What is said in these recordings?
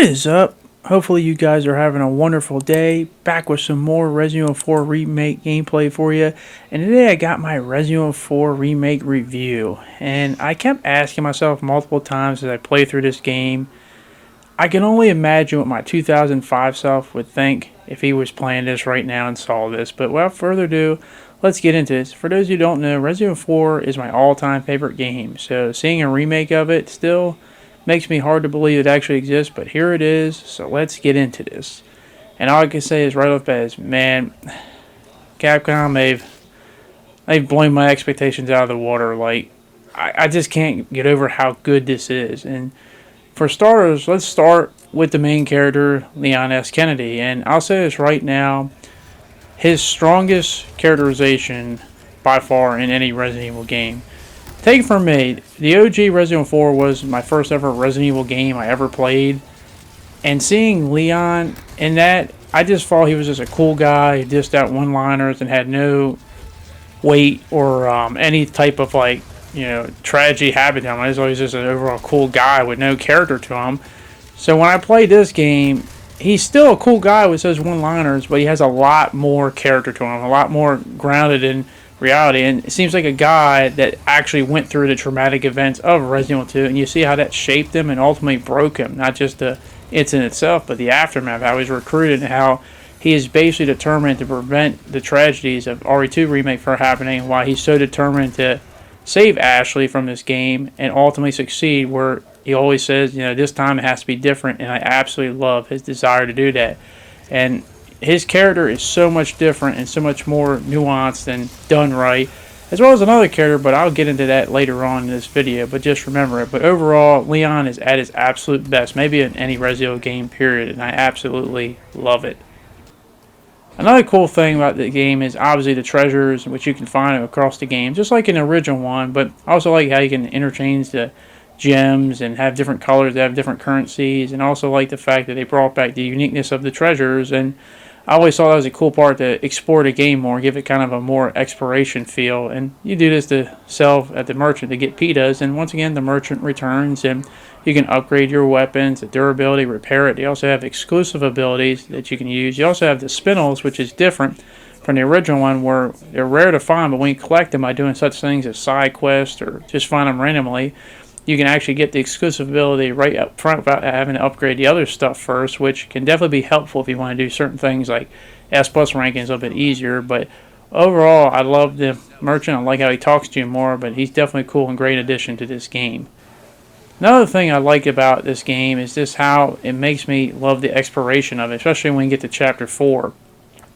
is up? Hopefully you guys are having a wonderful day. Back with some more Resident Evil 4 Remake gameplay for you. And today I got my Resident Evil 4 Remake review. And I kept asking myself multiple times as I play through this game. I can only imagine what my 2005 self would think if he was playing this right now and saw this. But without further ado, let's get into this. For those who don't know, Resident Evil 4 is my all-time favorite game. So seeing a remake of it still makes me hard to believe it actually exists, but here it is, so let's get into this. And all I can say is right off the bat is, man, Capcom, they've blown my expectations out of the water. Like, I just can't get over how good this is. And for starters, let's start with the main character, Leon S. Kennedy. And I'll say this right now, his strongest characterization by far in any Resident Evil game. Take it from me, the OG Resident Evil 4 was my first ever Resident Evil game I ever played. And seeing Leon in that, I just thought he was just a cool guy who dished out one-liners and had no weight or any type of, like, tragedy happen to him. I was always just an overall cool guy with no character to him. So when I played this game, he's still a cool guy with those one-liners, but he has a lot more character to him, a lot more grounded in reality, and it seems like a guy that actually went through the traumatic events of Resident Evil 2, and you see how that shaped him and ultimately broke him. Not just the incident itself, but the aftermath, how he's recruited, and how he is basically determined to prevent the tragedies of RE2 Remake from happening, why he's so determined to save Ashley from this game and ultimately succeed, where he always says, this time it has to be different, and I absolutely love his desire to do that. And his character is so much different and so much more nuanced and done right, as well as another character, but I'll get into that later on in this video, but just remember it. But overall, Leon is at his absolute best, maybe in any Resident Evil game, period, and I absolutely love it. Another cool thing about the game is obviously the treasures, which you can find across the game, just like in the original one, but I also like how you can interchange the gems and have different colors that have different currencies, and also like the fact that they brought back the uniqueness of the treasures. And I always thought that was a cool part to explore the game more, give it kind of a more exploration feel. And you do this to sell at the merchant to get pitas, and once again the merchant returns and you can upgrade your weapons, the durability, repair it. They also have exclusive abilities that you can use. You also have the spinels, which is different from the original one, where they're rare to find, but when you collect them by doing such things as side quests or just find them randomly, you can actually get the exclusive ability right up front without having to upgrade the other stuff first, which can definitely be helpful if you want to do certain things like S plus ranking is a little bit easier. But overall, I love the merchant. I like how he talks to you more, but he's definitely a cool and great addition to this game. Another thing I like about this game is just how it makes me love the exploration of it, especially when you get to Chapter 4.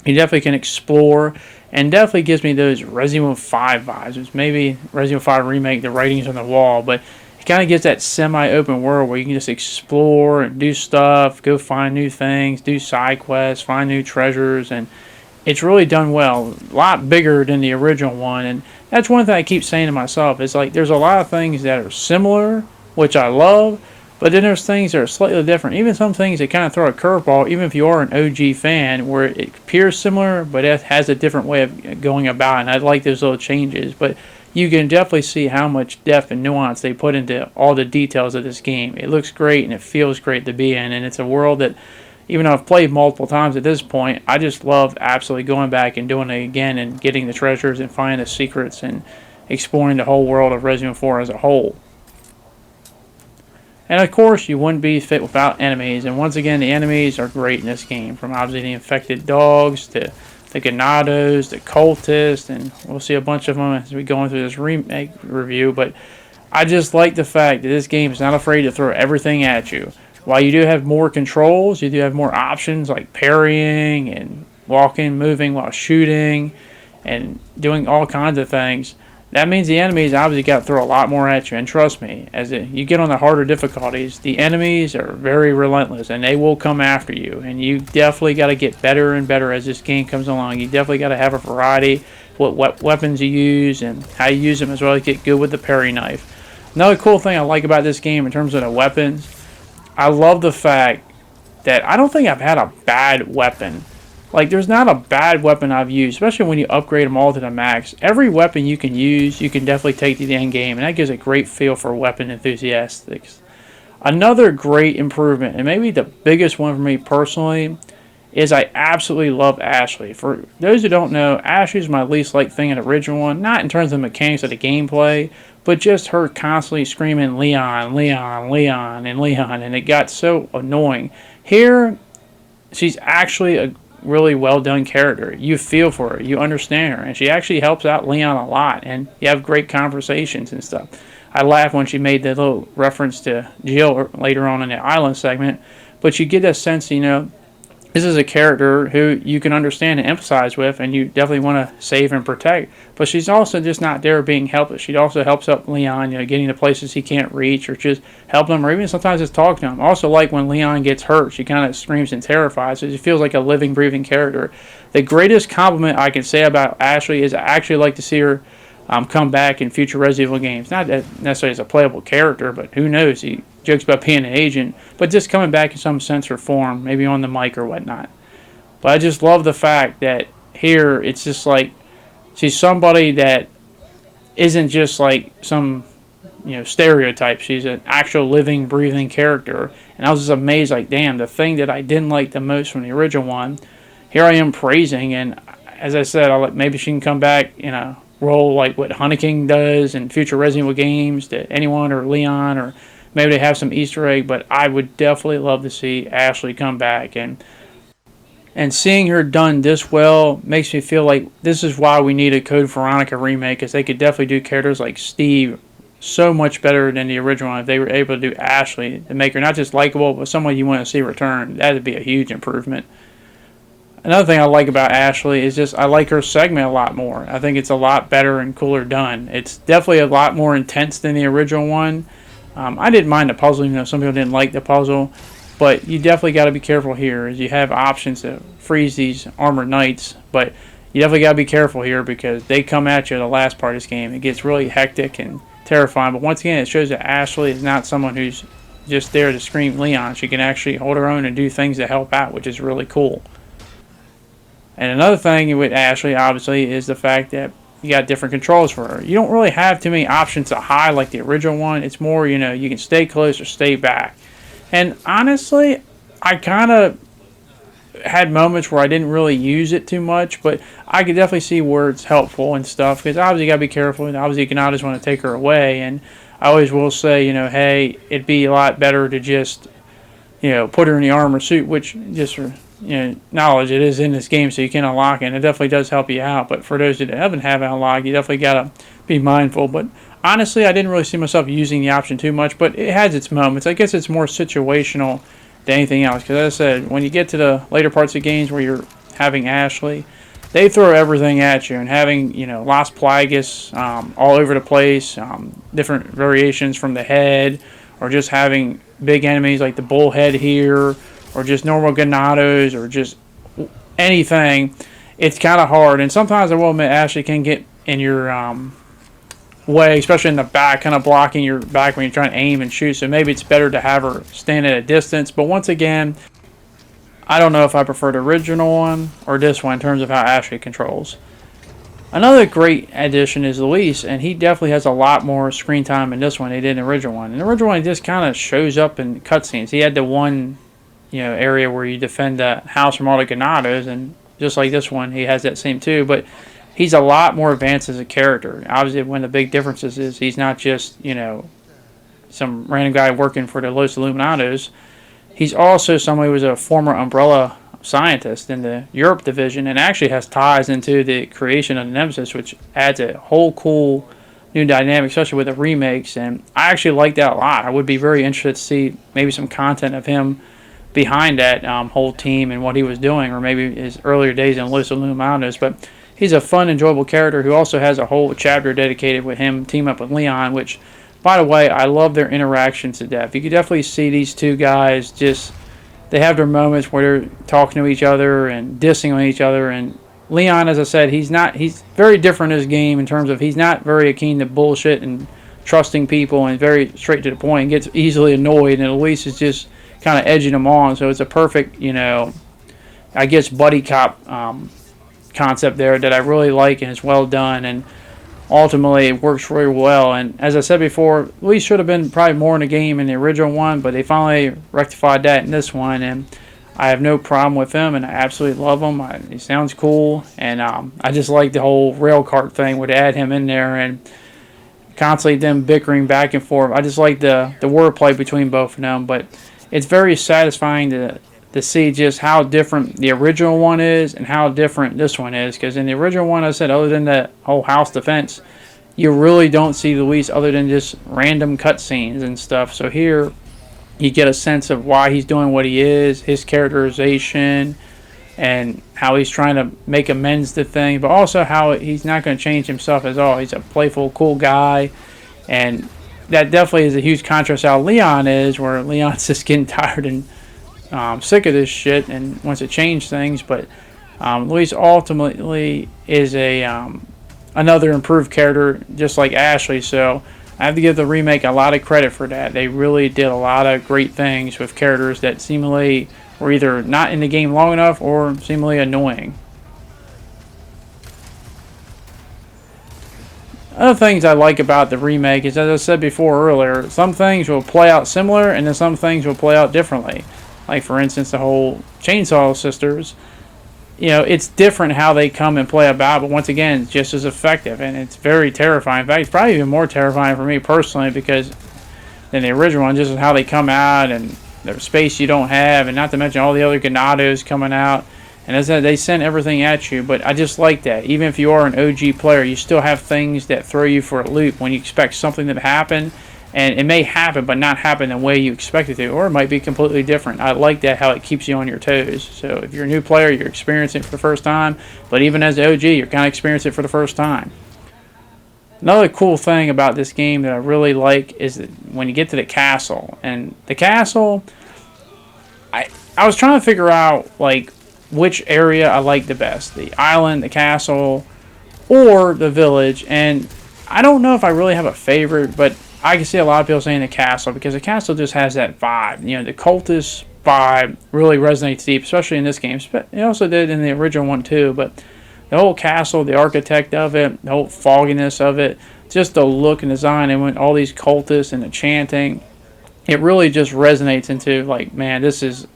You definitely can explore, and definitely gives me those Resident Evil 5 vibes. It's maybe Resident Evil 5 Remake, the writings on the wall, but kind of gives that semi-open world where you can just explore and do stuff, go find new things, do side quests, find new treasures, and it's really done well. A lot bigger than the original one, and that's one thing I keep saying to myself. It's like there's a lot of things that are similar, which I love, but then there's things that are slightly different. Even some things that kind of throw a curveball, even if you are an OG fan, where it appears similar, but it has a different way of going about it, and I like those little changes. But you can definitely see how much depth and nuance they put into all the details of this game. It looks great and it feels great to be in, and it's a world that, even though I've played multiple times at this point, I just love absolutely going back and doing it again and getting the treasures and finding the secrets and exploring the whole world of Resident Evil 4 as a whole. And of course, you wouldn't be fit without enemies, and once again, the enemies are great in this game, from obviously the infected dogs to the Ganados, the cultists, and we'll see a bunch of them as we go through this remake review. But I just like the fact that this game is not afraid to throw everything at you. While you do have more controls, you do have more options like parrying and walking, moving while shooting, and doing all kinds of things. That means the enemies obviously got to throw a lot more at you. And trust me, as you get on the harder difficulties, the enemies are very relentless and they will come after you. And you definitely got to get better and better as this game comes along. You definitely got to have a variety, what weapons you use and how you use them, as well as get good with the parry knife. Another cool thing I like about this game in terms of the weapons, I love the fact that I don't think I've had a bad weapon. Like, there's not a bad weapon I've used, especially when you upgrade them all to the max. Every weapon you can use, you can definitely take to the end game, and that gives a great feel for weapon enthusiasts. Another great improvement, and maybe the biggest one for me personally, is I absolutely love Ashley. For those who don't know, Ashley's my least liked thing in the original one, not in terms of mechanics of the gameplay, but just her constantly screaming Leon, Leon, Leon, and Leon, and it got so annoying. Here, she's actually a really well done character. You feel for her, you understand her, and she actually helps out Leon a lot, and you have great conversations and stuff. I laughed when she made the little reference to Jill later on in the island segment, but you get a sense, this is a character who you can understand and empathize with, and you definitely want to save and protect. But she's also just not there being helpless. She also helps up Leon, getting to places he can't reach, or just helping him, or even sometimes just talking to him. Also, like when Leon gets hurt, she kind of screams and terrifies. So she feels like a living, breathing character. The greatest compliment I can say about Ashley is I actually like to see her come back in future Resident Evil games. Not necessarily as a playable character, but who knows? He jokes about being an agent, but just coming back in some sense or form, maybe on the mic or whatnot. But I just love the fact that here it's just like she's somebody that isn't just like some stereotype. She's an actual living, breathing character, and I was just amazed. Like, damn, the thing that I didn't like the most from the original one, here I am praising. And as I said, maybe she can come back in a role like what Hunniking does in future Resident Evil games to anyone, or Leon, or maybe they have some Easter egg. But I would definitely love to see Ashley come back, and seeing her done this well makes me feel like this is why we need a Code Veronica remake, because they could definitely do characters like Steve so much better than the original one if they were able to do Ashley to make her not just likable, but someone you want to see return. That would be a huge improvement. Another thing I like about Ashley is just I like her segment a lot more. I think it's a lot better and cooler done. It's definitely a lot more intense than the original one. I didn't mind the puzzle, even though some people didn't like the puzzle. But you definitely got to be careful here, as you have options to freeze these armored knights. But you definitely got to be careful here, because they come at you the last part of this game. It gets really hectic and terrifying. But once again, it shows that Ashley is not someone who's just there to scream Leon. She can actually hold her own and do things to help out, which is really cool. And another thing with Ashley, obviously, is the fact that you got different controls for her. You don't really have too many options to hide like the original one. It's more, you can stay close or stay back. And honestly, I kind of had moments where I didn't really use it too much, but I could definitely see where it's helpful and stuff, because obviously you got to be careful, and obviously you cannot just want to take her away. And I always will say, hey, it'd be a lot better to just, put her in the armor suit, which just knowledge it is in this game, so you can unlock it, and it definitely does help you out. But for those that haven't have it unlocked, you definitely got to be mindful. But honestly, I didn't really see myself using the option too much, but it has its moments. I guess it's more situational than anything else, because as I said, when you get to the later parts of games where you're having Ashley, they throw everything at you, and having Las Plagas all over the place, different variations from the head, or just having big enemies like the bullhead here, or just normal Ganados, or just anything. It's kind of hard, and sometimes I will admit Ashley can get in your way, especially in the back, kind of blocking your back when you're trying to aim and shoot. So maybe it's better to have her stand at a distance. But once again, I don't know if I prefer the original one or this one in terms of how Ashley controls. Another great addition is Luis, and he definitely has a lot more screen time in this one than he did in the original one. In the original one, he just kind of shows up in cutscenes. He had the one area where you defend the house from all the Ganados, and just like this one, he has that same too. But he's a lot more advanced as a character. Obviously, one of the big differences is he's not just, some random guy working for the Los Illuminados. He's also somebody who was a former Umbrella scientist in the Europe division, and actually has ties into the creation of the Nemesis, which adds a whole cool new dynamic, especially with the remakes. And I actually like that a lot. I would be very interested to see maybe some content of him behind that whole team and what he was doing, or maybe his earlier days in Los Illuminados. But he's a fun, enjoyable character who also has a whole chapter dedicated with him team up with Leon, which, by the way, I love their interactions to death. You can definitely see these two guys they have their moments where they're talking to each other and dissing on each other. And Leon, as I said, he's very different in his game in terms of he's not very keen to bullshit and trusting people, and very straight to the point, and gets easily annoyed, and Luis is just kind of edging him on. So it's a perfect, I guess, buddy cop concept there that I really like, and it's well done. And ultimately it works really well. And as I said before, Luis should have been probably more in the game in the original one, but they finally rectified that in this one, and I have no problem with him, and I absolutely love him. He sounds cool, and I just like the whole rail cart thing would add him in there, and constantly them bickering back and forth. I just like the wordplay between both of them, but it's very satisfying to see just how different the original one is and how different this one is. Because in the original one, I said, other than the whole house defense, you really don't see Luis other than just random cutscenes and stuff. So here, you get a sense of why he's doing what he is, his characterization, and how he's trying to make amends to things, but also how he's not going to change himself at all. He's a playful, cool guy, and that definitely is a huge contrast how Leon is, where Leon's just getting tired and sick of this shit and wants to change things. But Luis ultimately is another improved character, just like Ashley. So I have to give the remake a lot of credit for that. They really did a lot of great things with characters that seemingly were either not in the game long enough or seemingly annoying. Other things I like about the remake is, as I said before earlier, some things will play out similar and then some things will play out differently. Like, for instance, the whole Chainsaw Sisters. You know, it's different how they come and play about, but once again, it's just as effective, and it's very terrifying. In fact, it's probably even more terrifying for me personally because than the original one, just how they come out and the space you don't have, and not to mention all the other Ganados coming out. And as I said, they send everything at you, but I just like that. Even if you are an OG player, you still have things that throw you for a loop when you expect something to happen, and it may happen, but not happen the way you expect it to, or it might be completely different. I like that, how it keeps you on your toes. So if you're a new player, you're experiencing it for the first time, but even as the OG, you're kind of experiencing it for the first time. Another cool thing about this game that I really like is that when you get to the castle, and the castle, I was trying to figure out like which area I like the best, the island, the castle, or the village, and I don't know if I really have a favorite, but I can see a lot of people saying the castle because the castle just has that vibe. You know, the cultist vibe really resonates deep, especially in this game. It also did in the original one too, but the whole castle, the architect of it, the whole fogginess of it, just the look and design, and when all these cultists and the chanting, it really just resonates into like, man, this is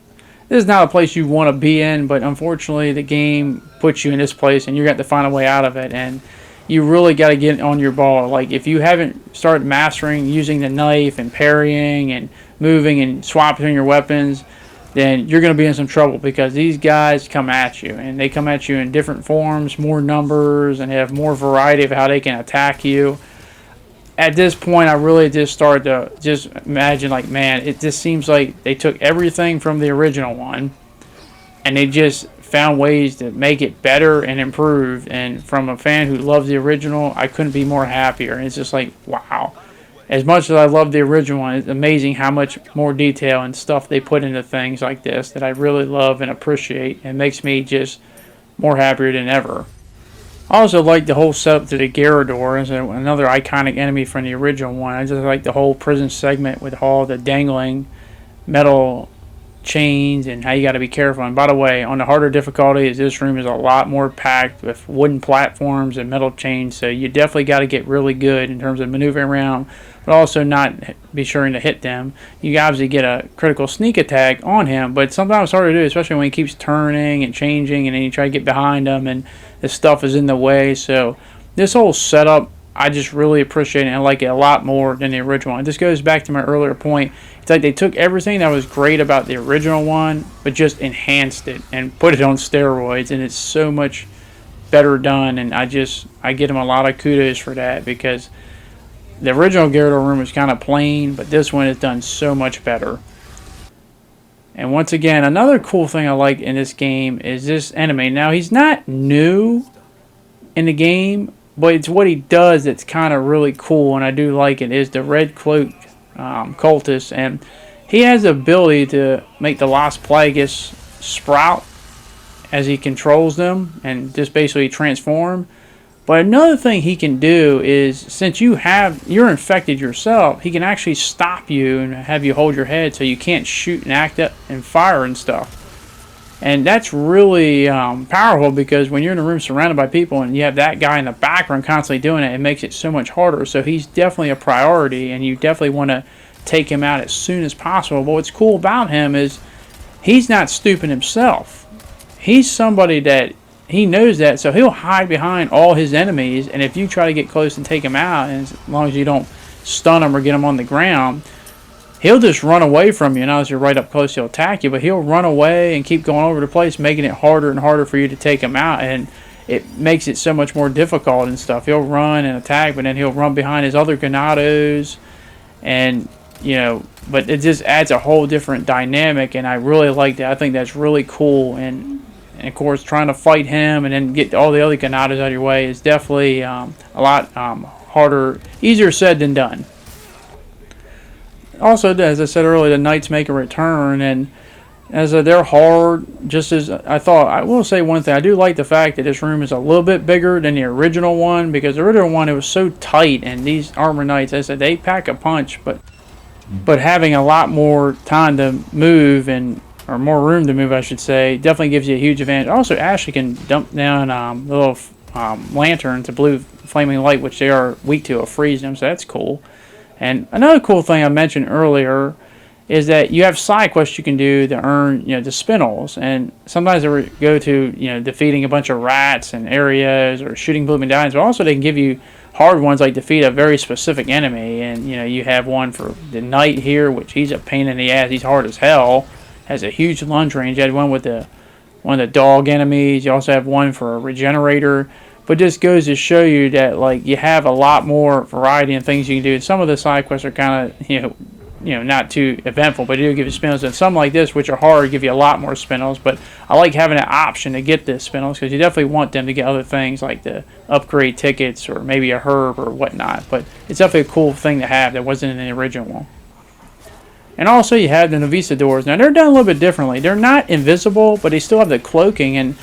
not a place you want to be in, but unfortunately the game puts you in this place and you got to find a way out of it, and you really got to get on your ball. Like, if you haven't started mastering using the knife and parrying and moving and swapping your weapons, then you're going to be in some trouble because these guys come at you, and they come at you in different forms, more numbers, and they have more variety of how they can attack you. At this point, I really just started to just imagine, like, man, it just seems like they took everything from the original one and they just found ways to make it better and improved. And from a fan who loves the original, I couldn't be more happier. And it's just like, wow. As much as I love the original one, it's amazing how much more detail and stuff they put into things like this that I really love and appreciate, and makes me just more happier than ever. I also like the whole setup to the Garador as another iconic enemy from the original one. I just like the whole prison segment with all the dangling metal chains and how you got to be careful. And by the way, on the harder difficulty, this room is a lot more packed with wooden platforms and metal chains, so you definitely got to get really good in terms of maneuvering around, but also not be sure to hit them. You obviously get a critical sneak attack on him, but sometimes it's hard to do, especially when he keeps turning and changing, and then you try to get behind him and this stuff is in the way. So this whole setup, I just really appreciate it, and I like it a lot more than the original one. This goes back to my earlier point. It's like they took everything that was great about the original one, but just enhanced it and put it on steroids, and it's so much better done, and I get them a lot of kudos for that, because the original Garador room was kind of plain, but this one is done so much better. And once again, another cool thing I like in this game is this enemy. Now, he's not new in the game, but it's what he does that's kind of really cool, and I do like it, is the Red Cloak cultist. And he has the ability to make the Las Plagas sprout as he controls them and just basically transform. But another thing he can do is, since you're infected yourself, he can actually stop you and have you hold your head so you can't shoot and act up and fire and stuff. And that's really powerful, because when you're in a room surrounded by people and you have that guy in the background constantly doing it, it makes it so much harder. So he's definitely a priority, and you definitely want to take him out as soon as possible. But what's cool about him is he's not stupid himself. He's somebody that he knows that, so he'll hide behind all his enemies, and if you try to get close and take him out, and as long as you don't stun him or get him on the ground, he'll just run away from you. Now, as you're right up close, he'll attack you, but he'll run away and keep going over the place, making it harder and harder for you to take him out, and it makes it so much more difficult and stuff. He'll run and attack, but then he'll run behind his other Ganados, and, you know, but it just adds a whole different dynamic, and I really like that. I think that's really cool, and of course, trying to fight him and then get all the other Ganados out of your way is definitely a lot harder, easier said than done. Also, as I said earlier, the knights make a return, and as they're hard, just as I thought. I will say one thing: I do like the fact that this room is a little bit bigger than the original one, because the original one, it was so tight, and these armor knights, as I said, they pack a punch, but having a lot more time to move, and or more room to move, I should say, definitely gives you a huge advantage. Also, Ashley can dump down little lanterns, a blue flaming light, which they are weak to, freeze them, so that's cool. And another cool thing I mentioned earlier is that you have side quests you can do to earn, you know, the spinels, and sometimes they go to, you know, defeating a bunch of rats and areas or shooting blue medallions, but also they can give you hard ones like defeat a very specific enemy. And, you know, you have one for the knight here, which he's a pain in the ass. He's hard as hell, has a huge lunge range. You had one with one of the dog enemies. You also have one for a regenerator. But this goes to show you that, like, you have a lot more variety in things you can do. Some of the side quests are kind of, you know, not too eventful, but they do give you spinels. And some like this, which are hard, give you a lot more spinels. But I like having an option to get the spinels, because you definitely want them to get other things like the upgrade tickets or maybe a herb or whatnot. But it's definitely a cool thing to have that wasn't in the original one. And also you have the Novisa doors. Now, they're done a little bit differently. They're not invisible, but they still have the cloaking. And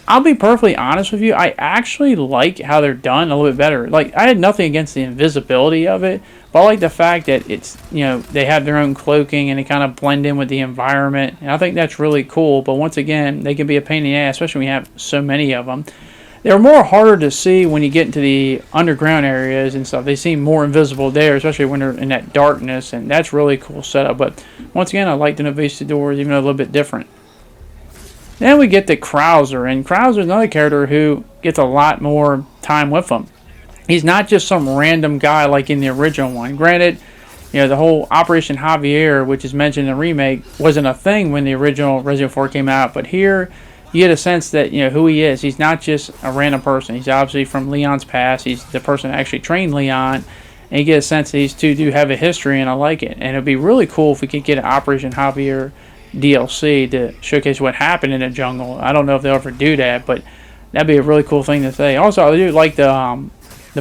I'll be perfectly honest with you, I actually like how they're done a little bit better. Like, I had nothing against the invisibility of it, but I like the fact that it's, you know, they have their own cloaking and they kind of blend in with the environment. And I think that's really cool, but once again, they can be a pain in the ass, especially when you have so many of them. They're more harder to see when you get into the underground areas and stuff. They seem more invisible there, especially when they're in that darkness, and that's really cool setup. But once again, I like the Novisa doors, even though a little bit different. Then we get to Krauser, and Krauser is another character who gets a lot more time with him. He's not just some random guy like in the original one. Granted, you know, the whole Operation Javier, which is mentioned in the remake, wasn't a thing when the original Resident Evil 4 came out, but here you get a sense that, you know, who he is. He's not just a random person. He's obviously from Leon's past. He's the person that actually trained Leon, and you get a sense that these two do have a history, and I like it. And it would be really cool if we could get an Operation Javier DLC to showcase what happened in the jungle. I don't know if they'll ever do that, but that'd be a really cool thing to say. Also, I do like the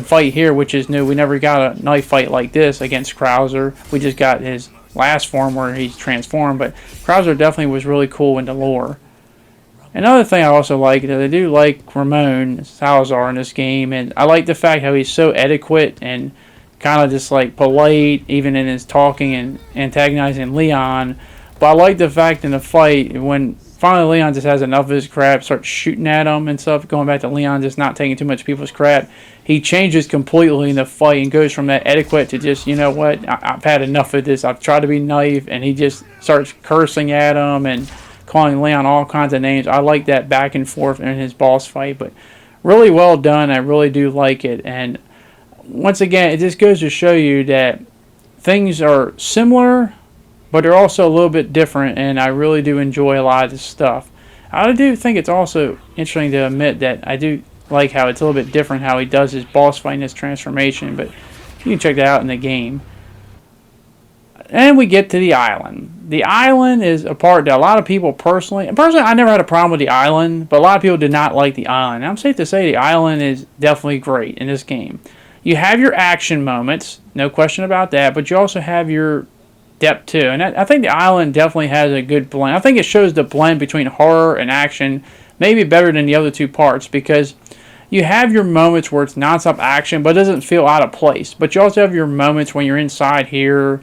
fight here, which is new. We never got a knife fight like this against Krauser. We just got his last form where he's transformed, but Krauser definitely was really cool in the lore. Another thing I also like is that I do like Ramon Salazar in this game, and I like the fact how he's so adequate and kind of just like polite, even in his talking and antagonizing Leon. But I like the fact in the fight, when finally Leon just has enough of his crap, starts shooting at him and stuff, going back to Leon just not taking too much people's crap, he changes completely in the fight and goes from that adequate to just, you know what, I've had enough of this, I've tried to be nice, and he just starts cursing at him and calling Leon all kinds of names. I like that back and forth in his boss fight, but really well done. I really do like it. And once again, it just goes to show you that things are similar, but they're also a little bit different, and I really do enjoy a lot of this stuff. I do think it's also interesting to admit that I do like how it's a little bit different how he does his boss fight and his transformation, but you can check that out in the game. And we get to the island. The island is a part that a lot of people personally, I never had a problem with the island, but a lot of people did not like the island. And I'm safe to say the island is definitely great in this game. You have your action moments, no question about that, but you also have your depth too. And I think the island definitely has a good blend. I think it shows the blend between horror and action maybe better than the other two parts, because you have your moments where it's nonstop action, but it doesn't feel out of place. But you also have your moments when you're inside here,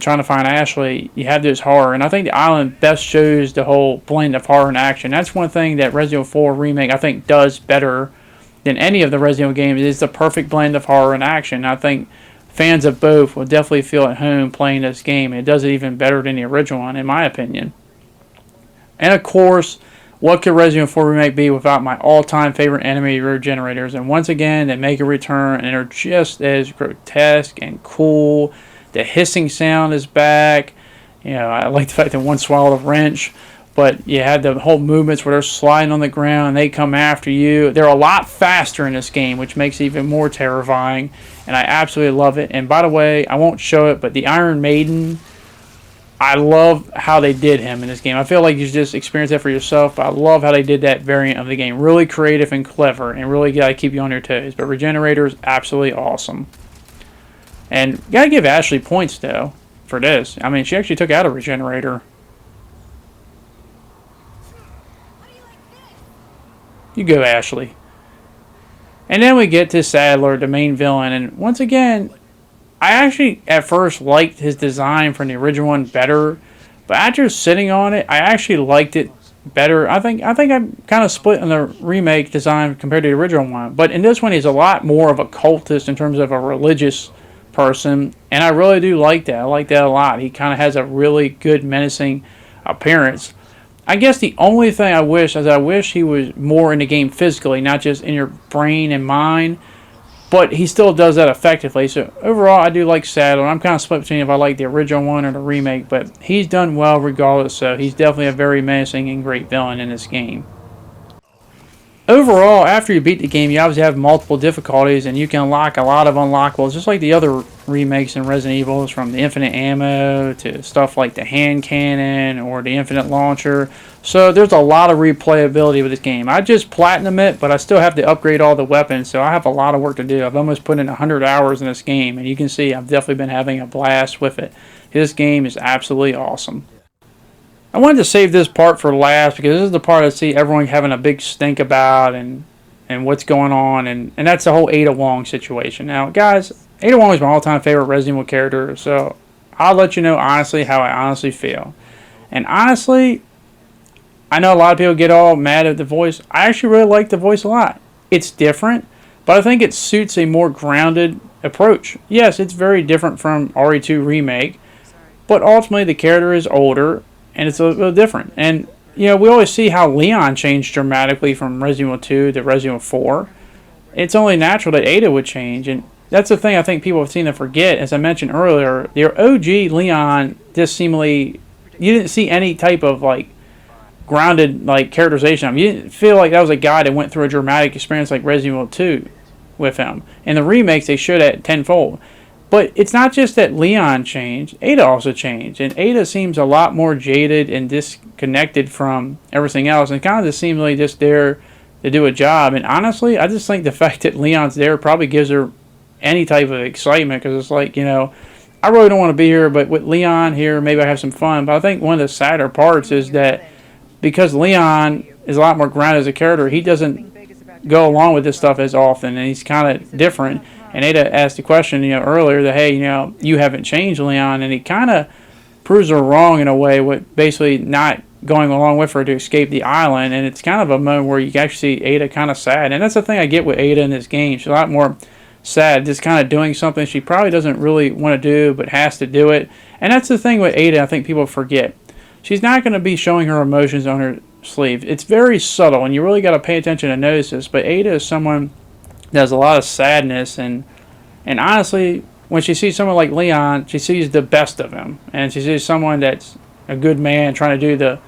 trying to find Ashley, you have this horror. And I think the island best shows the whole blend of horror and action. That's one thing that Resident Evil 4 Remake, I think, does better than any of the Resident Evil games. Is the perfect blend of horror and action. I think fans of both will definitely feel at home playing this game. It does it even better than the original one, in my opinion. And of course, what could Resident Evil 4 Remake be without my all-time favorite enemy regenerators? And once again, they make a return, and they're just as grotesque and cool. The hissing sound is back. You know, I like the fact that one swallowed a wrench. But you had the whole movements where they're sliding on the ground and they come after you. They're a lot faster in this game, which makes it even more terrifying. And I absolutely love it. And by the way, I won't show it, but the Iron Maiden, I love how they did him in this game. I feel like you should just experience that for yourself. But I love how they did that variant of the game. Really creative and clever, and really got to keep you on your toes. But Regenerator is absolutely awesome. And got to give Ashley points, though, for this. I mean, she actually took out a Regenerator. You go, Ashley. And then we get to Sadler, the main villain. And once again, I actually at first liked his design from the original one better. But after sitting on it, I actually liked it better. I think I'm kind of split on the remake design compared to the original one. But in this one, he's a lot more of a cultist in terms of a religious person. And I really do like that. I like that a lot. He kind of has a really good menacing appearance. I guess the only thing I wish is I wish he was more in the game physically, not just in your brain and mind. But he still does that effectively. So overall, I do like Sadler. I'm kind of split between if I like the original one or the remake. But he's done well regardless. So he's definitely a very menacing and great villain in this game. Overall, after you beat the game, you obviously have multiple difficulties, and you can unlock a lot of unlockables, just like the other remakes in Resident Evil, from the infinite ammo to stuff like the hand cannon or the infinite launcher. So there's a lot of replayability with this game. I just platinum it, but I still have to upgrade all the weapons, so I have a lot of work to do. I've almost put in 100 hours in this game, and you can see I've definitely been having a blast with it. This game is absolutely awesome. I wanted to save this part for last because this is the part I see everyone having a big stink about and what's going on, and that's the whole Ada Wong situation. Now, guys, Ada Wong is my all-time favorite Resident Evil character, so I'll let you know honestly how I honestly feel. And honestly, I know a lot of people get all mad at the voice. I actually really like the voice a lot. It's different, but I think it suits a more grounded approach. Yes, it's very different from RE2 Remake, but ultimately the character is older, and it's a little different. And, you know, we always see how Leon changed dramatically from Resident Evil 2 to Resident Evil 4. It's only natural that Ada would change. And that's the thing I think people have seen to forget. As I mentioned earlier, the OG Leon just seemingly, you didn't see any type of, like, grounded, like, characterization of him. You didn't feel like that was a guy that went through a dramatic experience like Resident Evil 2 with him. In the remakes, they showed that tenfold. But it's not just that Leon changed, Ada also changed. And Ada seems a lot more jaded and disconnected from everything else, and kind of just seemingly just there to do a job. And honestly, I just think the fact that Leon's there probably gives her any type of excitement, because it's like, you know, I really don't want to be here, but with Leon here, maybe I have some fun. But I think one of the sadder parts is that because Leon is a lot more grounded as a character, he doesn't go along with this stuff as often, and he's kind of different. And Ada asked the question, you know, earlier that, hey, you know, you haven't changed, Leon, and he kind of proves her wrong in a way with basically not going along with her to escape the island. And it's kind of a moment where you can actually see Ada kind of sad. And that's the thing I get with Ada in this game. She's a lot more sad, just kind of doing something she probably doesn't really want to do, but has to do it. And that's the thing with Ada I think people forget. She's not going to be showing her emotions on her sleeve. It's very subtle, and you really got to pay attention to notice this. But Ada is someone that has a lot of sadness, and honestly, when she sees someone like Leon, she sees the best of him, and she sees someone that's a good man trying to do the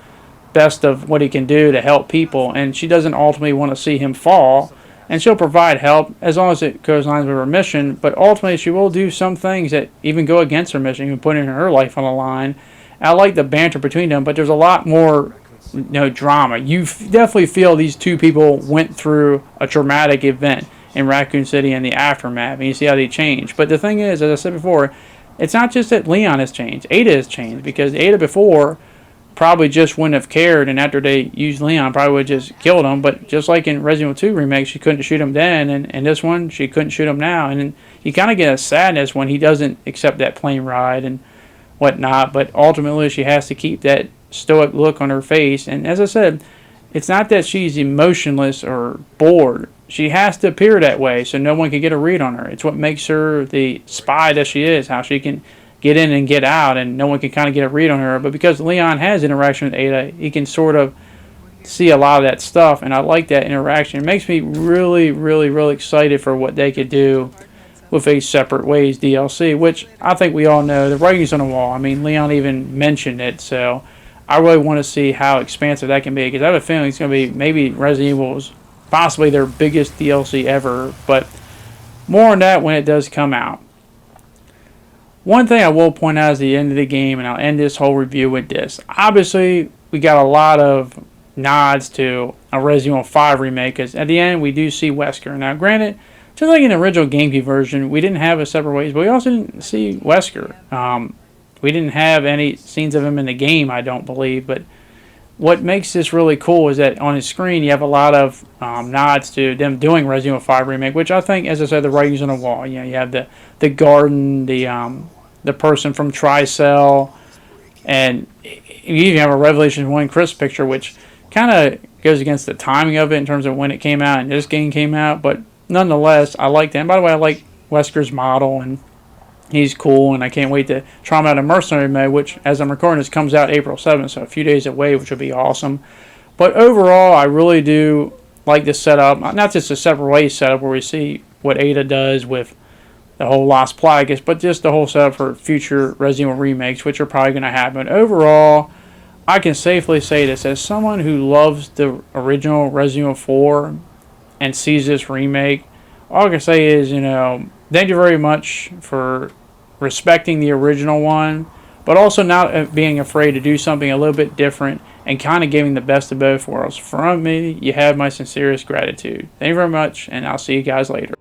best of what he can do to help people, and she doesn't ultimately want to see him fall, and she'll provide help as long as it goes along with her mission. But ultimately, she will do some things that even go against her mission, even putting her life on the line. And I like the banter between them, but there's a lot more, you know, drama. You definitely feel these two people went through a traumatic event in Raccoon City and the aftermath, and you see how they change. But the thing is, as I said before, it's not just that Leon has changed. Ada has changed, because Ada before probably just wouldn't have cared, and after they used Leon, probably would have just killed him. But just like in Resident Evil 2 Remake, she couldn't shoot him then, and this one, she couldn't shoot him now. And you kind of get a sadness when he doesn't accept that plane ride. And whatnot, but ultimately she has to keep that stoic look on her face. And as I said, it's not that she's emotionless or bored. She has to appear that way so no one can get a read on her. It's what makes her the spy that she is, how she can get in and get out and no one can kind of get a read on her. But because Leon has interaction with Ada, he can sort of see a lot of that stuff, and I like that interaction. It makes me really, really, really excited for what they could do with a Separate Ways DLC, which I think we all know. The writing's on the wall. I mean, Leon even mentioned it, so I really want to see how expansive that can be, because I have a feeling it's going to be maybe Resident Evil's possibly their biggest DLC ever, but more on that when it does come out. One thing I will point out is the end of the game, and I'll end this whole review with this. Obviously, we got a lot of nods to a Resident Evil 5 remake, because at the end we do see Wesker. Now, granted, just like in the original GameCube version, we didn't have a Separate Ways, but we also didn't see Wesker. We didn't have any scenes of him in the game, I don't believe, but what makes this really cool is that on his screen you have a lot of nods to them doing Resident Evil 5 remake, which I think, as I said, the writing's on the wall. You know, you have the garden, the person from Tricell, and you even have a Revelation 1 Chris picture, which kind of goes against the timing of it in terms of when it came out and this game came out, but nonetheless, I like that. And by the way, I like Wesker's model, and he's cool, and I can't wait to try him out in Mercenary mode, which, as I'm recording this, comes out April 7th, so a few days away, which will be awesome. But overall, I really do like this setup. Not just a Separate Ways setup where we see what Ada does with the whole Lost Plagueis, but just the whole setup for future Resident Evil remakes, which are probably going to happen. Overall, I can safely say this, as someone who loves the original Resident Evil 4 and sees this remake, all I can say is, thank you very much for respecting the original one, but also not being afraid to do something a little bit different and kind of giving the best of both worlds. From me, you have my sincerest gratitude. Thank you very much, and I'll see you guys later.